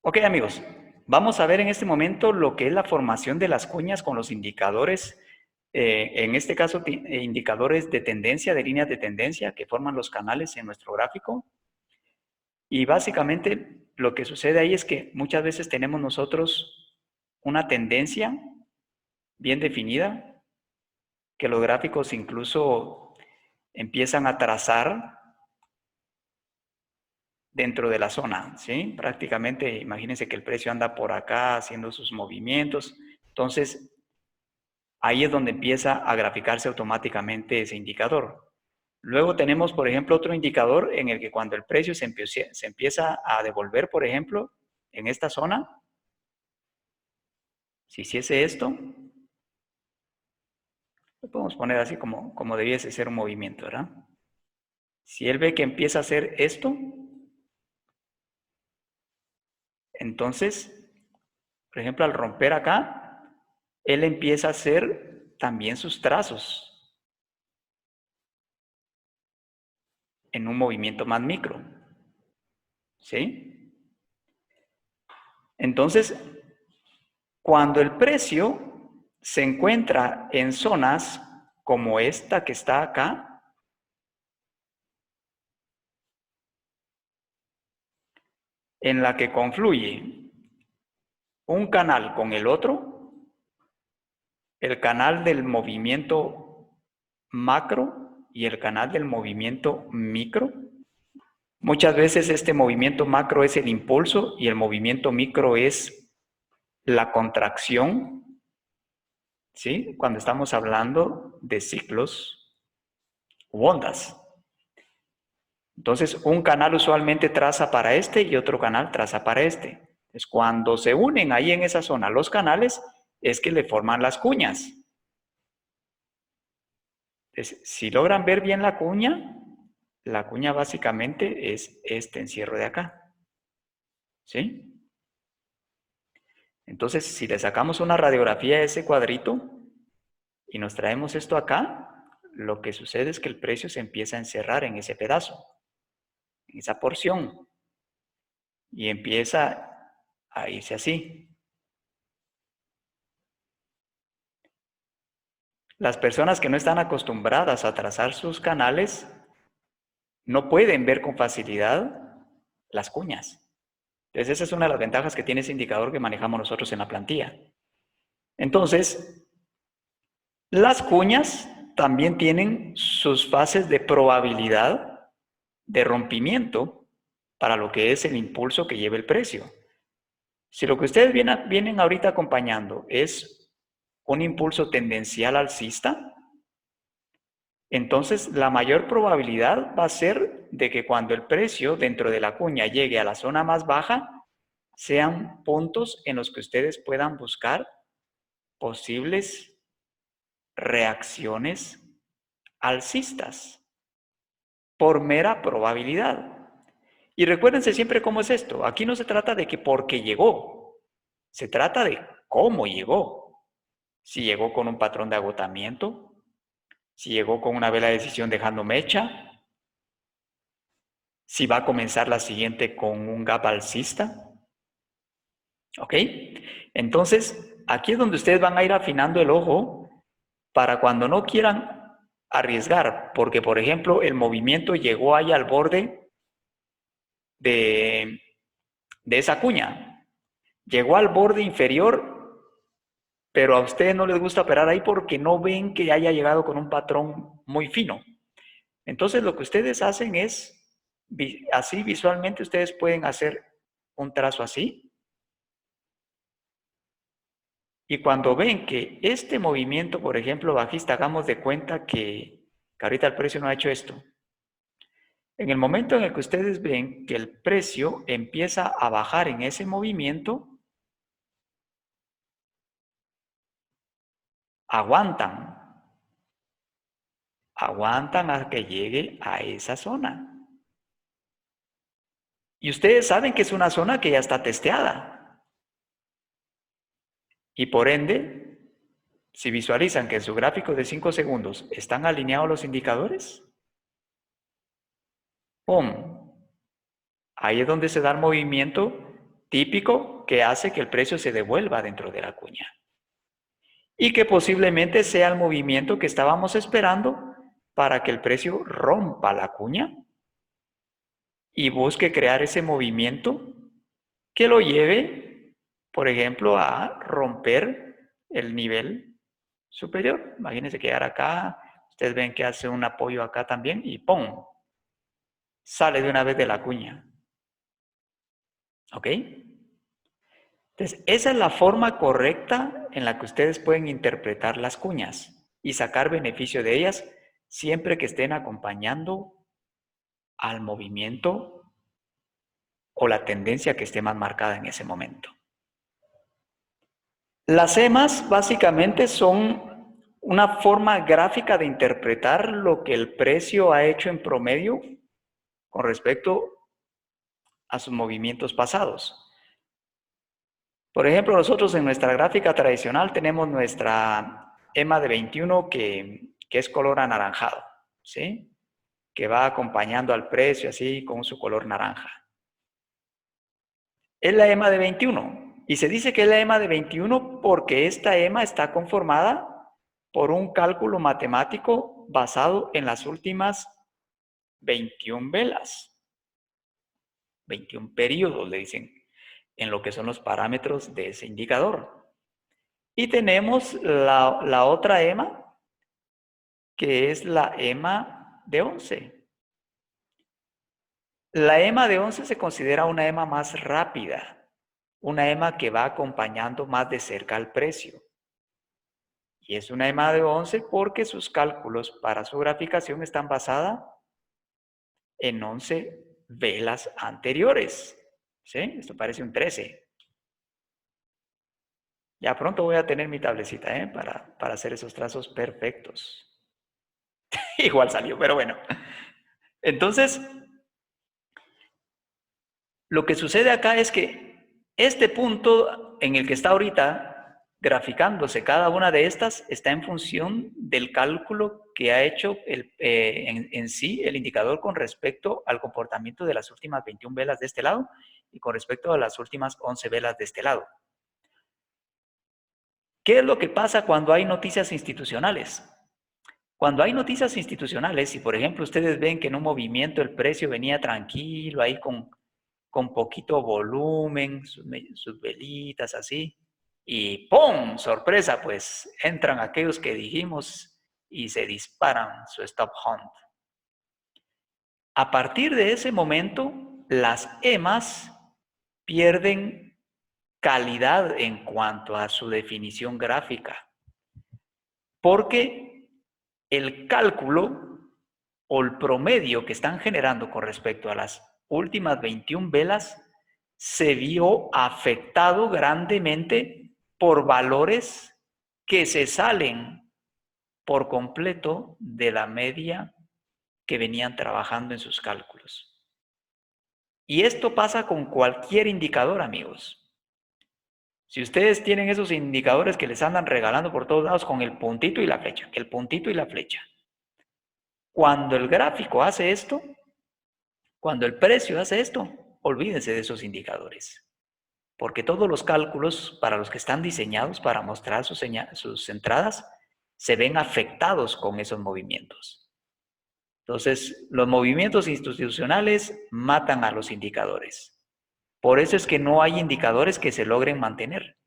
Ok, amigos, vamos a ver en este momento lo que es la formación de las cuñas con los indicadores, en este caso indicadores de tendencia, de líneas de tendencia que forman los canales en nuestro gráfico. Y básicamente lo que sucede ahí es que muchas veces tenemos nosotros una tendencia bien definida, que los gráficos incluso empiezan a trazar dentro de la zona, ¿sí? Prácticamente, imagínense que el precio anda por acá haciendo sus movimientos. Entonces, ahí es donde empieza a graficarse automáticamente ese indicador. Luego tenemos, por ejemplo, otro indicador en el que cuando el precio se empieza a devolver, por ejemplo, en esta zona, si hiciese esto, lo podemos poner así como debiese ser un movimiento, ¿verdad? Si él ve que empieza a hacer esto, entonces, por ejemplo, al romper acá, él empieza a hacer también sus trazos en un movimiento más micro, ¿sí? Entonces, cuando el precio se encuentra en zonas como esta que está acá, en la que confluye un canal con el otro, el canal del movimiento macro y el canal del movimiento micro. Muchas veces este movimiento macro es el impulso y el movimiento micro es la contracción, ¿sí? Cuando estamos hablando de ciclos u ondas. Entonces, un canal usualmente traza para este y otro canal traza para este. Entonces, cuando se unen ahí en esa zona los canales, es que le forman las cuñas. Entonces, si logran ver bien la cuña básicamente es este encierro de acá. ¿Sí? Entonces, si le sacamos una radiografía a ese cuadrito y nos traemos esto acá, lo que sucede es que el precio se empieza a encerrar en ese pedazo, en esa porción, y empieza a irse así. Las personas que no están acostumbradas a trazar sus canales no pueden ver con facilidad las cuñas. Entonces, esa es una de las ventajas que tiene ese indicador que manejamos nosotros en la plantilla. Entonces, las cuñas también tienen sus fases de probabilidad de rompimiento para lo que es el impulso que lleva el precio. Si lo que ustedes vienen ahorita acompañando es un impulso tendencial alcista, entonces la mayor probabilidad va a ser de que cuando el precio dentro de la cuña llegue a la zona más baja, sean puntos en los que ustedes puedan buscar posibles reacciones alcistas por mera probabilidad. Y recuérdense siempre cómo es esto. Aquí no se trata de que porque llegó, se trata de cómo llegó. Si llegó con un patrón de agotamiento, si llegó con una vela de decisión dejando mecha, si va a comenzar la siguiente con un gap alcista. ¿Ok? Entonces, aquí es donde ustedes van a ir afinando el ojo para cuando no quieran arriesgar, porque por ejemplo el movimiento llegó ahí al borde de esa cuña, llegó al borde inferior, pero a ustedes no les gusta operar ahí porque no ven que haya llegado con un patrón muy fino. Entonces lo que ustedes hacen es, así visualmente ustedes pueden hacer un trazo así, y cuando ven que este movimiento, por ejemplo, bajista, hagamos de cuenta que ahorita el precio no ha hecho esto. En el momento en el que ustedes ven que el precio empieza a bajar en ese movimiento, aguantan. Aguantan a que llegue a esa zona. Y ustedes saben que es una zona que ya está testeada. Y por ende, si visualizan que en su gráfico de 5 segundos están alineados los indicadores, ¡pum! Ahí es donde se da el movimiento típico que hace que el precio se devuelva dentro de la cuña. Y que posiblemente sea el movimiento que estábamos esperando para que el precio rompa la cuña y busque crear ese movimiento que lo lleve, por ejemplo, a romper el nivel superior. Imagínense quedar acá, ustedes ven que hace un apoyo acá también y ¡pum! Sale de una vez de la cuña. ¿Ok? Entonces, esa es la forma correcta en la que ustedes pueden interpretar las cuñas y sacar beneficio de ellas siempre que estén acompañando al movimiento o la tendencia que esté más marcada en ese momento. Las EMAs básicamente son una forma gráfica de interpretar lo que el precio ha hecho en promedio con respecto a sus movimientos pasados. Por ejemplo, nosotros en nuestra gráfica tradicional tenemos nuestra EMA de 21 que es color anaranjado, ¿sí? Que va acompañando al precio así con su color naranja. Es la EMA de 21 y se dice que es la EMA de 21 porque esta EMA está conformada por un cálculo matemático basado en las últimas 21 velas, 21 periodos le dicen, en lo que son los parámetros de ese indicador. Y tenemos la otra EMA, que es la EMA de 11. La EMA de 11 se considera una EMA más rápida, una EMA que va acompañando más de cerca al precio. Y es una EMA de 11 porque sus cálculos para su graficación están basadas en 11 velas anteriores. ¿Sí? Esto parece un 13. Ya pronto voy a tener mi tablecita para hacer esos trazos perfectos. Igual salió, pero bueno. Entonces, lo que sucede acá es que este punto en el que está ahorita graficándose cada una de estas está en función del cálculo que ha hecho en sí el indicador con respecto al comportamiento de las últimas 21 velas de este lado y con respecto a las últimas 11 velas de este lado. ¿Qué es lo que pasa cuando hay noticias institucionales? Cuando hay noticias institucionales, si por ejemplo ustedes ven que en un movimiento el precio venía tranquilo, ahí con poquito volumen, sus velitas así, y ¡pum! Sorpresa, pues entran aquellos que dijimos y se disparan su stop hunt. A partir de ese momento, las EMAs pierden calidad en cuanto a su definición gráfica, porque el cálculo o el promedio que están generando con respecto a las últimas 21 velas se vio afectado grandemente por valores que se salen por completo de la media que venían trabajando en sus cálculos. Y esto pasa con cualquier indicador, amigos. Si ustedes tienen esos indicadores que les andan regalando por todos lados con el puntito y la flecha, el puntito y la flecha. Cuando el gráfico hace esto, cuando el precio hace esto, olvídense de esos indicadores. Porque todos los cálculos para los que están diseñados para mostrar sus entradas se ven afectados con esos movimientos. Entonces, los movimientos institucionales matan a los indicadores. Por eso es que no hay indicadores que se logren mantener.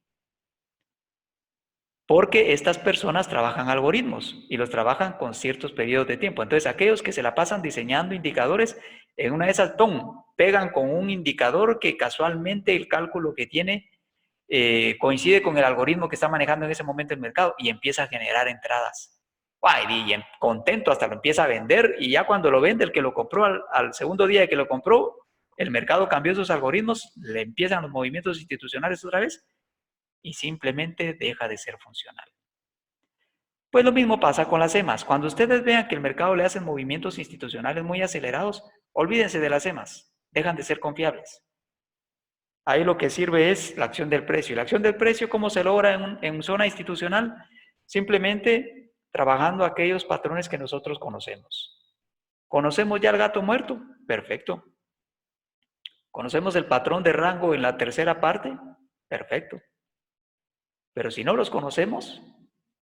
Porque estas personas trabajan algoritmos y los trabajan con ciertos periodos de tiempo. Entonces, aquellos que se la pasan diseñando indicadores, en una de esas, ¡tum!, pegan con un indicador que casualmente el cálculo que tiene coincide con el algoritmo que está manejando en ese momento el mercado y empieza a generar entradas. Y contento hasta lo empieza a vender y ya cuando lo vende el que lo compró al segundo día de que lo compró, el mercado cambió sus algoritmos, le empiezan los movimientos institucionales otra vez y simplemente deja de ser funcional. Pues lo mismo pasa con las EMAs. Cuando ustedes vean que el mercado le hace movimientos institucionales muy acelerados, olvídense de las EMAs, dejan de ser confiables. Ahí lo que sirve es la acción del precio. ¿La acción del precio cómo se logra en zona institucional? Simplemente trabajando aquellos patrones que nosotros conocemos. ¿Conocemos ya el gato muerto? Perfecto. ¿Conocemos el patrón de rango en la tercera parte? Perfecto. Pero si no los conocemos,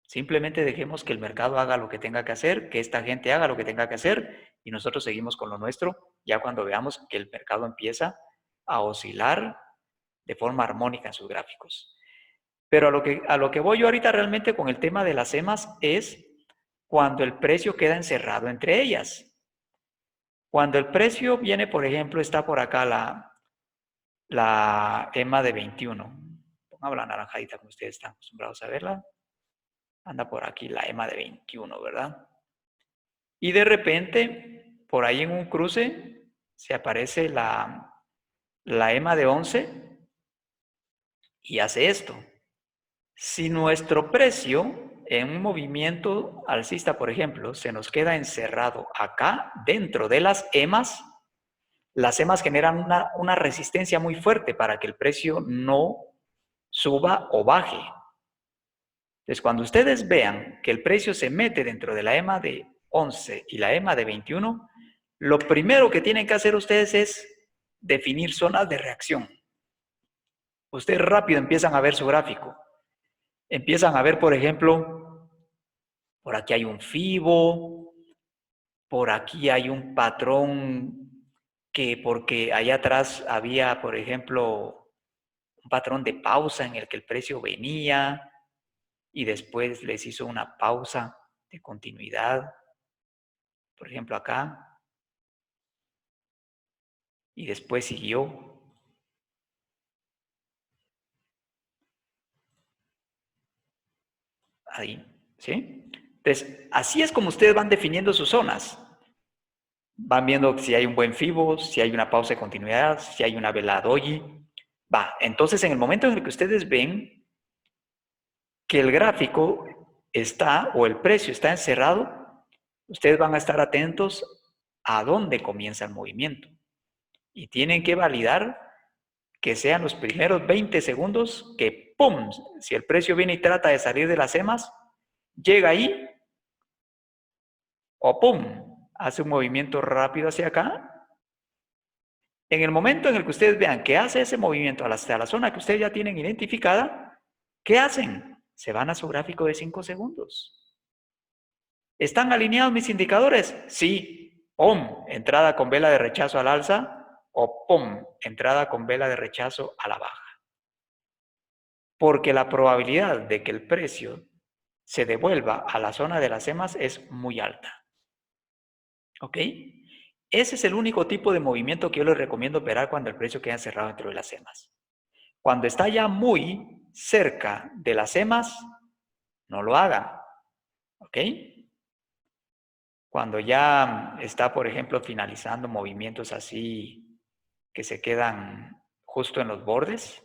simplemente dejemos que el mercado haga lo que tenga que hacer, que esta gente haga lo que tenga que hacer y nosotros seguimos con lo nuestro ya cuando veamos que el mercado empieza a oscilar de forma armónica en sus gráficos. Pero a lo que voy yo ahorita realmente con el tema de las EMAs es cuando el precio queda encerrado entre ellas. Cuando el precio viene, por ejemplo, está por acá la EMA de 21. Pongamos la naranjadita como ustedes están acostumbrados a verla. Anda por aquí la EMA de 21, ¿verdad? Y de repente, por ahí en un cruce, se aparece la EMA de 11 y hace esto. Si nuestro precio en un movimiento alcista, por ejemplo, se nos queda encerrado acá dentro de las EMAs generan una resistencia muy fuerte para que el precio no suba o baje. Entonces, cuando ustedes vean que el precio se mete dentro de la EMA de 11 y la EMA de 21, lo primero que tienen que hacer ustedes es definir zonas de reacción. Ustedes rápido empiezan a ver su gráfico. Empiezan a ver, por ejemplo, por aquí hay un FIBO, por aquí hay un patrón que porque allá atrás había, por ejemplo, un patrón de pausa en el que el precio venía y después les hizo una pausa de continuidad, por ejemplo acá, y después siguió. Ahí, ¿sí? Entonces, así es como ustedes van definiendo sus zonas. Van viendo si hay un buen FIBO, si hay una pausa de continuidad, si hay una vela doji. Va, entonces en el momento en el que ustedes ven que el gráfico está o el precio está encerrado, ustedes van a estar atentos a dónde comienza el movimiento. Y tienen que validar que sean los primeros 20 segundos que ¡pum! Si el precio viene y trata de salir de las EMAs, llega ahí o ¡pum! Hace un movimiento rápido hacia acá. En el momento en el que ustedes vean que hace ese movimiento hasta la zona que ustedes ya tienen identificada, ¿qué hacen? Se van a su gráfico de 5 segundos. ¿Están alineados mis indicadores? Sí. ¡Pum! Entrada con vela de rechazo al alza o ¡pum! Entrada con vela de rechazo a la baja. Porque la probabilidad de que el precio se devuelva a la zona de las EMAs es muy alta. ¿Ok? Ese es el único tipo de movimiento que yo les recomiendo operar cuando el precio queda encerrado dentro de las EMAs. Cuando está ya muy cerca de las EMAs, no lo hagan. ¿Ok? Cuando ya está, por ejemplo, finalizando movimientos así que se quedan justo en los bordes,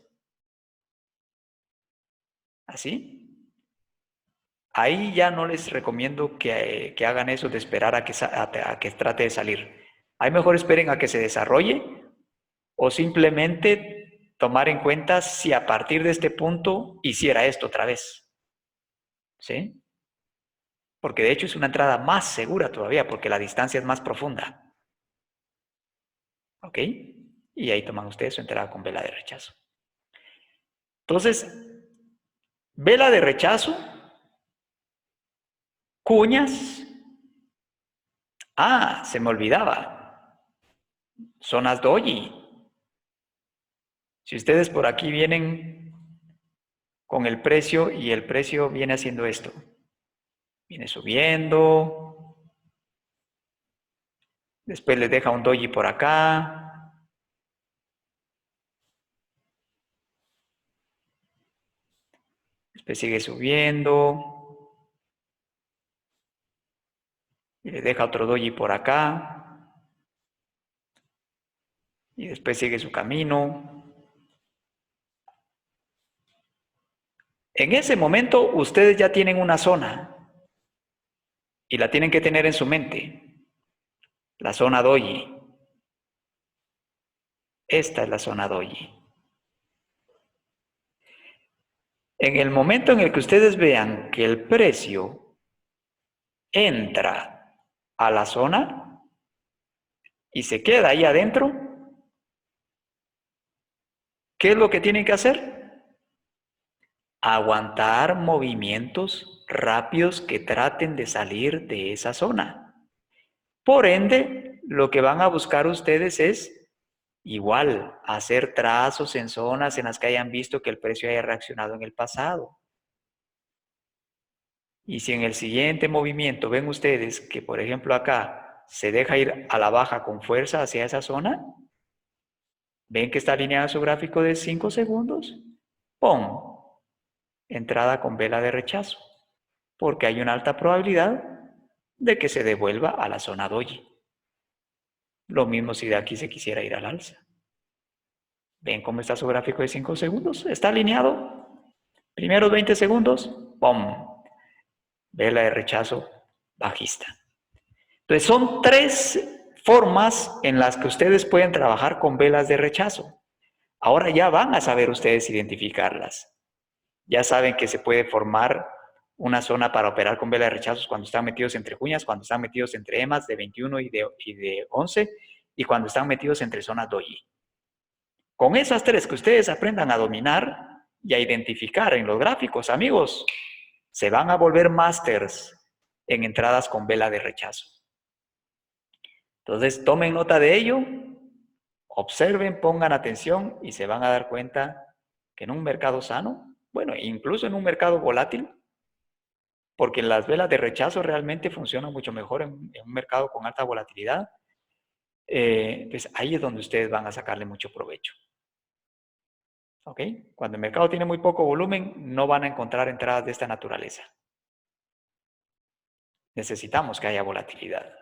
así, ahí ya no les recomiendo que hagan eso de esperar a que trate de salir. Ahí mejor esperen a que se desarrolle o simplemente tomar en cuenta si a partir de este punto hiciera esto otra vez. ¿Sí? Porque de hecho es una entrada más segura todavía porque la distancia es más profunda. ¿Ok? Y ahí toman ustedes su entrada con vela de rechazo. Entonces, vela de rechazo, cuñas. Ah, se me olvidaba. Zonas doji. Si ustedes por aquí vienen con el precio y el precio viene haciendo esto. Viene subiendo. Después les deja un doji por acá. Después sigue subiendo. Y les deja otro doji por acá. Y después sigue su camino. En ese momento ustedes ya tienen una zona. Y la tienen que tener en su mente. La zona doji. Esta es la zona doji. En el momento en el que ustedes vean que el precio entra a la zona y se queda ahí adentro, ¿Qué es lo que tienen que hacer? Aguantar movimientos rápidos que traten de salir de esa zona. Por ende, lo que van a buscar ustedes es igual hacer trazos en zonas en las que hayan visto que el precio haya reaccionado en el pasado. Y si en el siguiente movimiento ven ustedes que, por ejemplo, acá se deja ir a la baja con fuerza hacia esa zona, ven que está alineado su gráfico de 5 segundos, ¡pum! Entrada con vela de rechazo, porque hay una alta probabilidad de que se devuelva a la zona doji. Lo mismo si de aquí se quisiera ir al alza. ¿Ven cómo está su gráfico de 5 segundos? Está alineado. Primeros 20 segundos, ¡pum! Vela de rechazo bajista. Entonces son 3 formas en las que ustedes pueden trabajar con velas de rechazo. Ahora ya van a saber ustedes identificarlas. Ya saben que se puede formar una zona para operar con vela de rechazos cuando están metidos entre cuñas, cuando están metidos entre EMAs de 21 y de 11 y cuando están metidos entre zonas doji. Con esas 3 que ustedes aprendan a dominar y a identificar en los gráficos, amigos, se van a volver másters en entradas con vela de rechazo. Entonces, tomen nota de ello, observen, pongan atención y se van a dar cuenta que en un mercado sano, bueno, incluso en un mercado volátil, porque las velas de rechazo realmente funcionan mucho mejor en un mercado con alta volatilidad, pues ahí es donde ustedes van a sacarle mucho provecho. ¿Ok? Cuando el mercado tiene muy poco volumen, no van a encontrar entradas de esta naturaleza. Necesitamos que haya volatilidad.